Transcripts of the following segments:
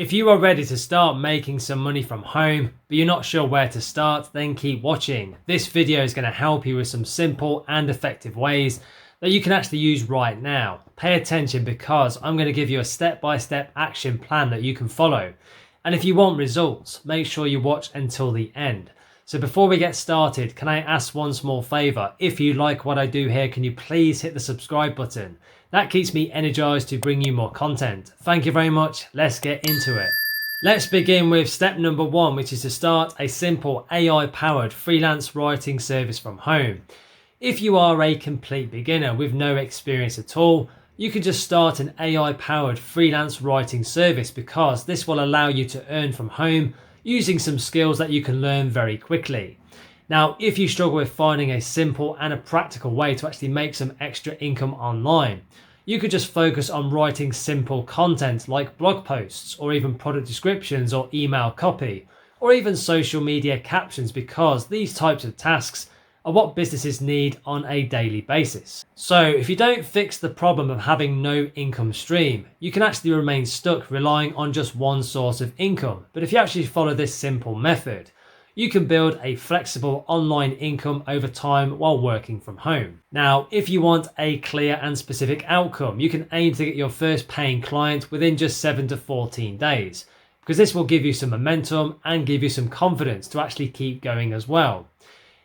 If you are ready to start making some money from home, but you're not sure where to start, then keep watching. This video is going to help you with some simple and effective ways that you can actually use right now. Pay attention because I'm going to give you a step-by-step action plan that you can follow. And if you want results, make sure you watch until the end. So before we get started, can I ask one small favor? If you like what I do here, can you please hit the subscribe button? That keeps me energized to bring you more content. Thank you very much. Let's get into it. Let's begin with step number 1, which is to start a simple AI-powered freelance writing service from home. If you are a complete beginner with no experience at all, you can just start an AI-powered freelance writing service because this will allow you to earn from home using some skills that you can learn very quickly. Now, if you struggle with finding a simple and a practical way to actually make some extra income online, you could just focus on writing simple content like blog posts or even product descriptions or email copy or even social media captions, because these types of tasks are what businesses need on a daily basis. So if you don't fix the problem of having no income stream, you can actually remain stuck relying on just one source of income. But if you actually follow this simple method, you can build a flexible online income over time while working from home. Now, if you want a clear and specific outcome, you can aim to get your first paying client within just 7 to 14 days, because this will give you some momentum and give you some confidence to actually keep going as well.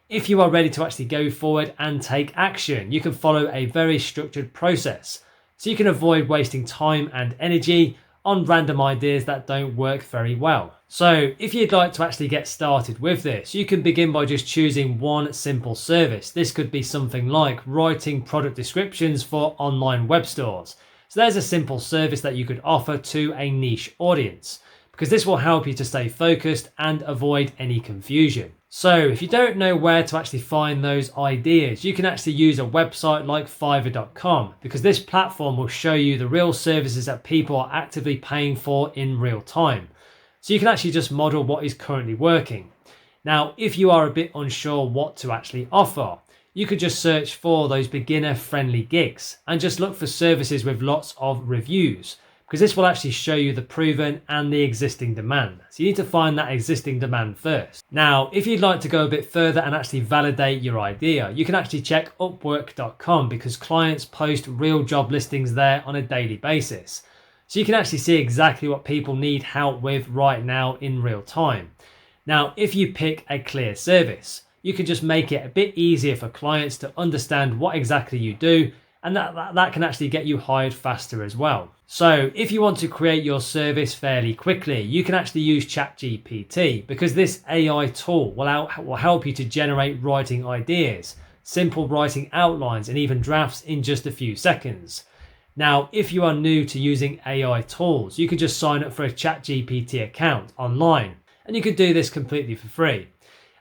If you are ready to actually go forward and take action, you can follow a very structured process so you can avoid wasting time and energy on random ideas that don't work very well. So if you'd like to actually get started with this, you can begin by just choosing one simple service. This could be something like writing product descriptions for online web stores. So there's a simple service that you could offer to a niche audience, because this will help you to stay focused and avoid any confusion. So if you don't know where to actually find those ideas, you can actually use a website like Fiverr.com, because this platform will show you the real services that people are actively paying for in real time. So you can actually just model what is currently working. Now, if you are a bit unsure what to actually offer, you could just search for those beginner-friendly gigs and just look for services with lots of reviews, because this will actually show you the proven and the existing demand. So you need to find that existing demand first. Now, if you'd like to go a bit further and actually validate your idea, you can actually check Upwork.com, because clients post real job listings there on a daily basis. So you can actually see exactly what people need help with right now in real time. Now, if you pick a clear service, you can just make it a bit easier for clients to understand what exactly you do, and that can actually get you hired faster as well. So if you want to create your service fairly quickly, you can actually use ChatGPT, because this AI tool will help you to generate writing ideas, simple writing outlines, and even drafts in just a few seconds. Now, if you are new to using AI tools, you can just sign up for a ChatGPT account online, and you can do this completely for free.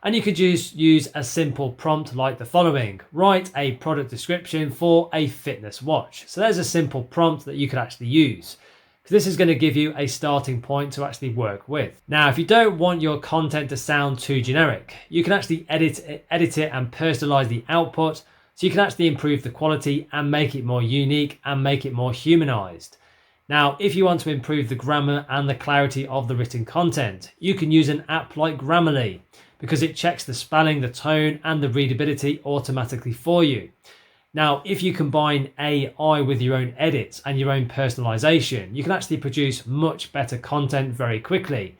And you could just use a simple prompt like the following: write a product description for a fitness watch. So there's a simple prompt that you could actually use, because this is going to give you a starting point to actually work with. Now, if you don't want your content to sound too generic, you can actually edit it and personalize the output, so you can actually improve the quality and make it more unique and make it more humanized. Now, if you want to improve the grammar and the clarity of the written content, you can use an app like Grammarly, because it checks the spelling, the tone, and the readability automatically for you. Now, if you combine AI with your own edits and your own personalization, you can actually produce much better content very quickly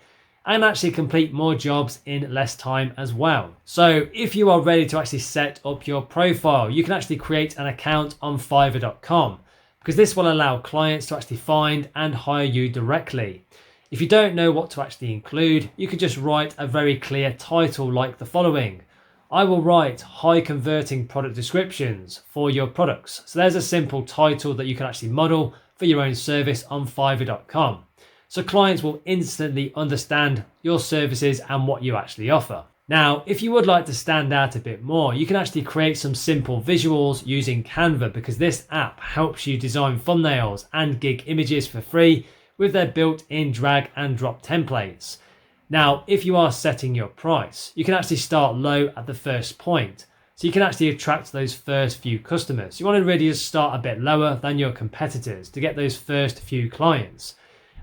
and actually complete more jobs in less time as well. So if you are ready to actually set up your profile, you can actually create an account on Fiverr.com, because this will allow clients to actually find and hire you directly. If you don't know what to actually include, you can just write a very clear title like the following: I will write high converting product descriptions for your products. So there's a simple title that you can actually model for your own service on Fiverr.com. So clients will instantly understand your services and what you actually offer. Now, if you would like to stand out a bit more, you can actually create some simple visuals using Canva, because this app helps you design thumbnails and gig images for free with their built-in drag and drop templates. Now, if you are setting your price, you can actually start low at the first point, so you can actually attract those first few customers. You want to really just start a bit lower than your competitors to get those first few clients.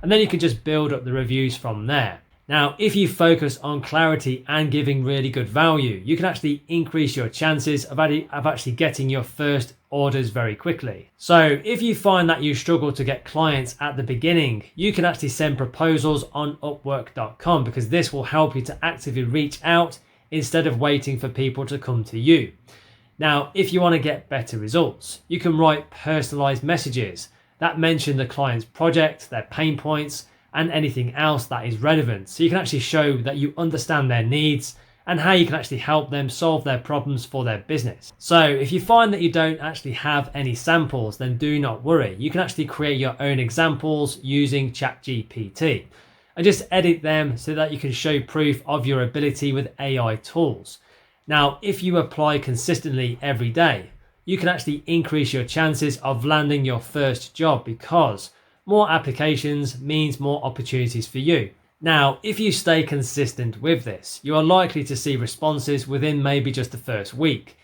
and then you can just build up the reviews from there. Now, if you focus on clarity and giving really good value, you can actually increase your chances of actually getting your first orders very quickly. So if you find that you struggle to get clients at the beginning, you can actually send proposals on upwork.com, because this will help you to actively reach out instead of waiting for people to come to you. Now, if you want to get better results, you can write personalized messages that mention the client's project, their pain points, and anything else that is relevant. So you can actually show that you understand their needs and how you can actually help them solve their problems for their business. So if you find that you don't actually have any samples, then do not worry. You can actually create your own examples using ChatGPT and just edit them so that you can show proof of your ability with AI tools. Now, if you apply consistently every day, you can actually increase your chances of landing your first job, because more applications means more opportunities for you. Now, if you stay consistent with this, you are likely to see responses within maybe just the first week.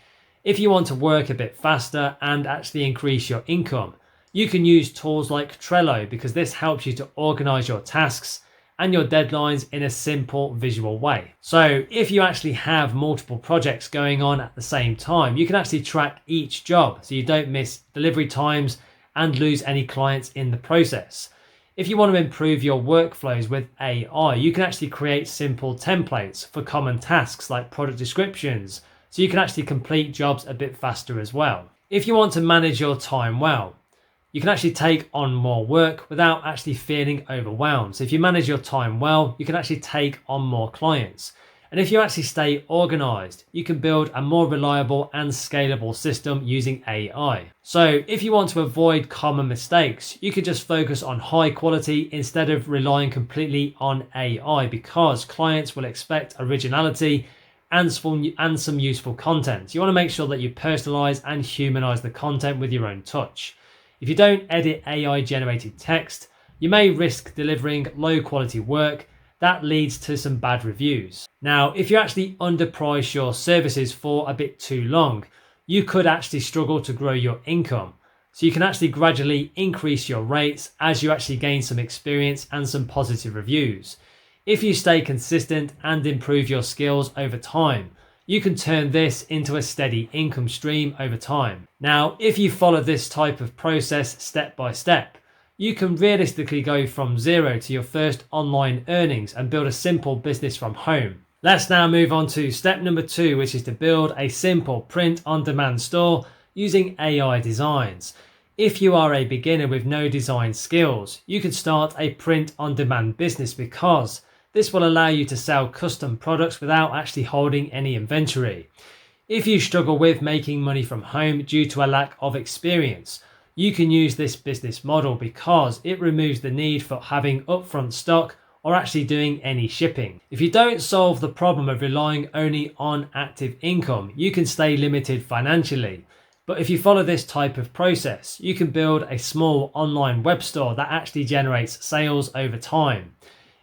If you want to work a bit faster and actually increase your income, you can use tools like Trello, because this helps you to organize your tasks and your deadlines in a simple visual way. So if you actually have multiple projects going on at the same time, you can actually track each job so you don't miss delivery times and lose any clients in the process. If you want to improve your workflows with AI, you can actually create simple templates for common tasks like product descriptions, so you can actually complete jobs a bit faster as well. If you want to manage your time well, you can actually take on more work without actually feeling overwhelmed. So if you manage your time well, you can actually take on more clients. And if you actually stay organized, you can build a more reliable and scalable system using AI. So if you want to avoid common mistakes, you could just focus on high quality instead of relying completely on AI, because clients will expect originality and some useful content. You want to make sure that you personalize and humanize the content with your own touch. If you don't edit AI generated text, you may risk delivering low quality work that leads to some bad reviews. Now, if you actually underprice your services for a bit too long, you could actually struggle to grow your income. So you can actually gradually increase your rates as you actually gain some experience and some positive reviews. If you stay consistent and improve your skills over time, you can turn this into a steady income stream over time. Now, if you follow this type of process step by step, you can realistically go from zero to your first online earnings and build a simple business from home. Let's now move on to step number 2, which is to build a simple print-on-demand store using AI designs. If you are a beginner with no design skills, you can start a print-on-demand business, because this will allow you to sell custom products without actually holding any inventory. If you struggle with making money from home due to a lack of experience, you can use this business model because it removes the need for having upfront stock or actually doing any shipping. If you don't solve the problem of relying only on active income, you can stay limited financially. But if you follow this type of process, you can build a small online web store that actually generates sales over time.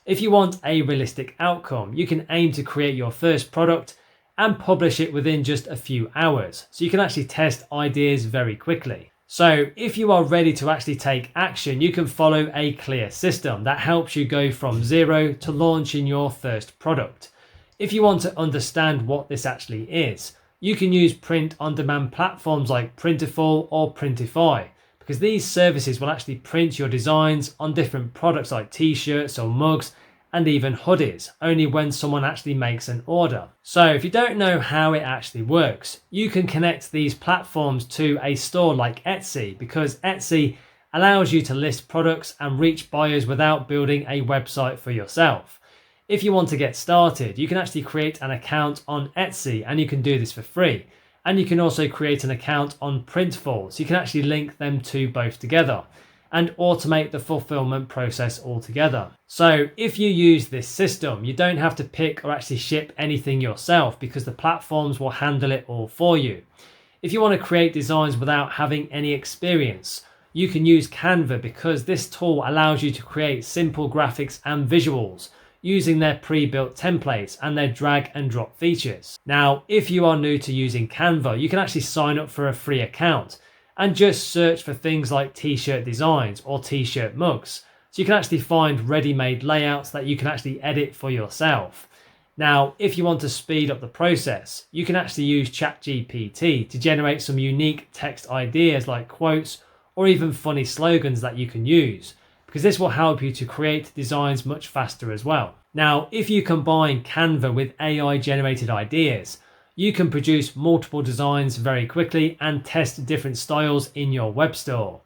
If you want a realistic outcome, you can aim to create your first product and publish it within just a few hours, so you can actually test ideas very quickly. So if you are ready to actually take action, you can follow a clear system that helps you go from zero to launching your first product. If you want to understand what this actually is, you can use print-on-demand platforms like Printful or Printify, because these services will actually print your designs on different products like t-shirts or mugs and even hoodies, only when someone actually makes an order. So if you don't know how it actually works, you can connect these platforms to a store like Etsy, because Etsy allows you to list products and reach buyers without building a website for yourself. If you want to get started, you can actually create an account on Etsy, and you can do this for free. And you can also create an account on Printful, so you can actually link them two both together and automate the fulfillment process altogether. So if you use this system, you don't have to pick or actually ship anything yourself, because the platforms will handle it all for you. If you want to create designs without having any experience, you can use Canva, because this tool allows you to create simple graphics and visuals using their pre-built templates and their drag and drop features. Now, if you are new to using Canva, you can actually sign up for a free account and just search for things like t-shirt designs or t-shirt mugs. So you can actually find ready-made layouts that you can actually edit for yourself. Now, if you want to speed up the process, you can actually use ChatGPT to generate some unique text ideas like quotes or even funny slogans that you can use, because this will help you to create designs much faster as well. Now, if you combine Canva with AI generated ideas, you can produce multiple designs very quickly and test different styles in your web store.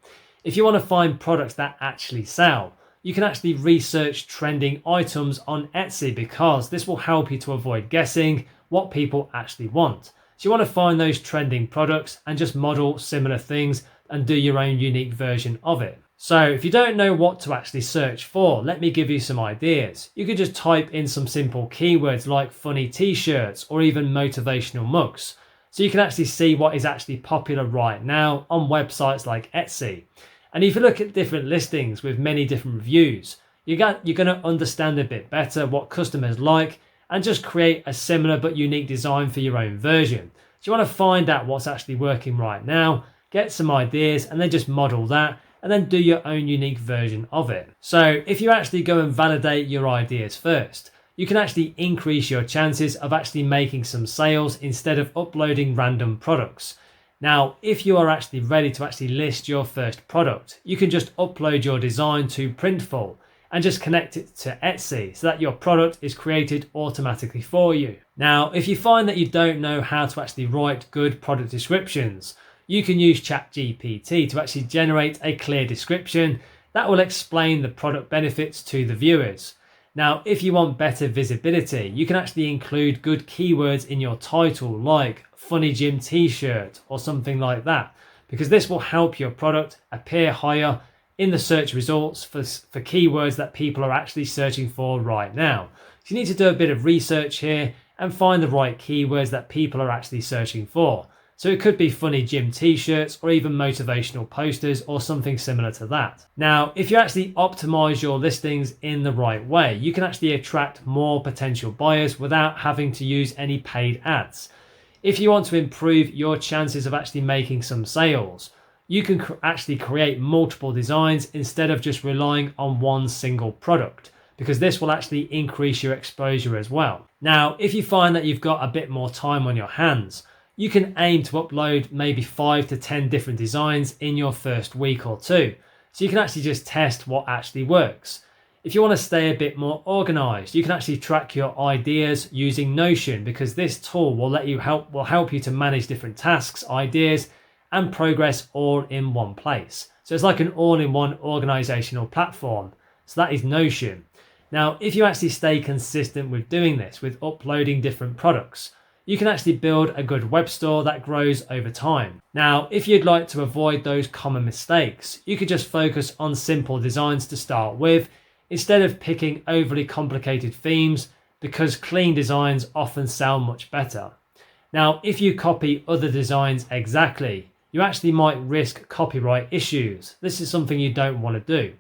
If you want to find products that actually sell, you can actually research trending items on Etsy, because this will help you to avoid guessing what people actually want. So you want to find those trending products and just model similar things and do your own unique version of it. So if you don't know what to actually search for, let me give you some ideas. You could just type in some simple keywords like funny t-shirts or even motivational mugs. So you can actually see what is actually popular right now on websites like Etsy. And if you look at different listings with many different reviews, you're going to understand a bit better what customers like and just create a similar but unique design for your own version. So you want to find out what's actually working right now, get some ideas, and then just model that and then do your own unique version of it. So if you actually go and validate your ideas first, you can actually increase your chances of actually making some sales instead of uploading random products. Now, if you are actually ready to actually list your first product, you can just upload your design to Printful and just connect it to Etsy so that your product is created automatically for you. Now, if you find that you don't know how to actually write good product descriptions, you can use ChatGPT to actually generate a clear description that will explain the product benefits to the viewers. Now, if you want better visibility, you can actually include good keywords in your title like funny gym t-shirt or something like that, because this will help your product appear higher in the search results for keywords that people are actually searching for right now. So you need to do a bit of research here and find the right keywords that people are actually searching for. So it could be funny gym t-shirts or even motivational posters or something similar to that. Now, if you actually optimize your listings in the right way, you can actually attract more potential buyers without having to use any paid ads. If you want to improve your chances of actually making some sales, you can actually create multiple designs instead of just relying on one single product, because this will actually increase your exposure as well. Now, if you find that you've got a bit more time on your hands, you can aim to upload maybe 5 to 10 different designs in your first week or two. So you can actually just test what actually works. If you want to stay a bit more organized, you can actually track your ideas using Notion, because this tool will help you to manage different tasks, ideas, and progress all in one place. So it's like an all-in-one organizational platform. So that is Notion. Now, if you actually stay consistent with doing this, with uploading different products, you can actually build a good web store that grows over time. Now, if you'd like to avoid those common mistakes, you could just focus on simple designs to start with, instead of picking overly complicated themes, because clean designs often sell much better. Now, if you copy other designs exactly, you actually might risk copyright issues. This is something you don't want to do.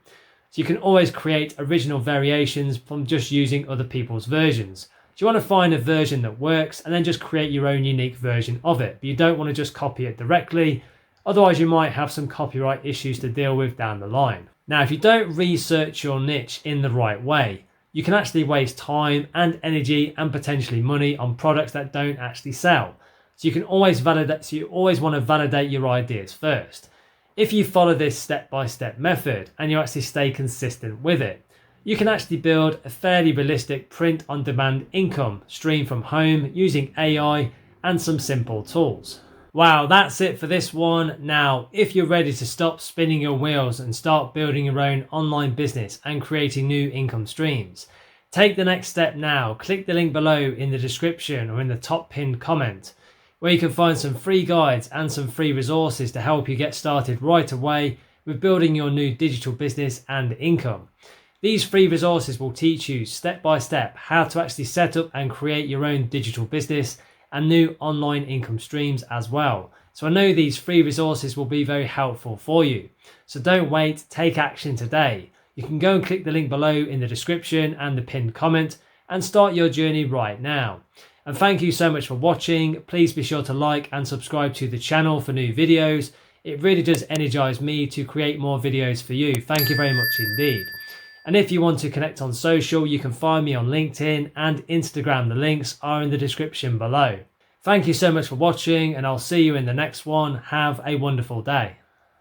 So you can always create original variations from just using other people's versions. So you want to find a version that works and then just create your own unique version of it. But you don't want to just copy it directly, otherwise you might have some copyright issues to deal with down the line. Now, if you don't research your niche in the right way, you can actually waste time and energy and potentially money on products that don't actually sell. So you always want to validate your ideas first. If you follow this step-by-step method and you actually stay consistent with it, you can actually build a fairly realistic print-on-demand income stream from home using AI and some simple tools. Wow, that's it for this one. Now, if you're ready to stop spinning your wheels and start building your own online business and creating new income streams, take the next step now. Click the link below in the description or in the top pinned comment, where you can find some free guides and some free resources to help you get started right away with building your new digital business and income. These free resources will teach you step by step how to actually set up and create your own digital business and new online income streams as well. So I know these free resources will be very helpful for you. So don't wait, take action today. You can go and click the link below in the description and the pinned comment and start your journey right now. And thank you so much for watching. Please be sure to like and subscribe to the channel for new videos. It really does energize me to create more videos for you. Thank you very much indeed. And if you want to connect on social, you can find me on LinkedIn and Instagram. The links are in the description below. Thank you so much for watching, and I'll see you in the next one. Have a wonderful day.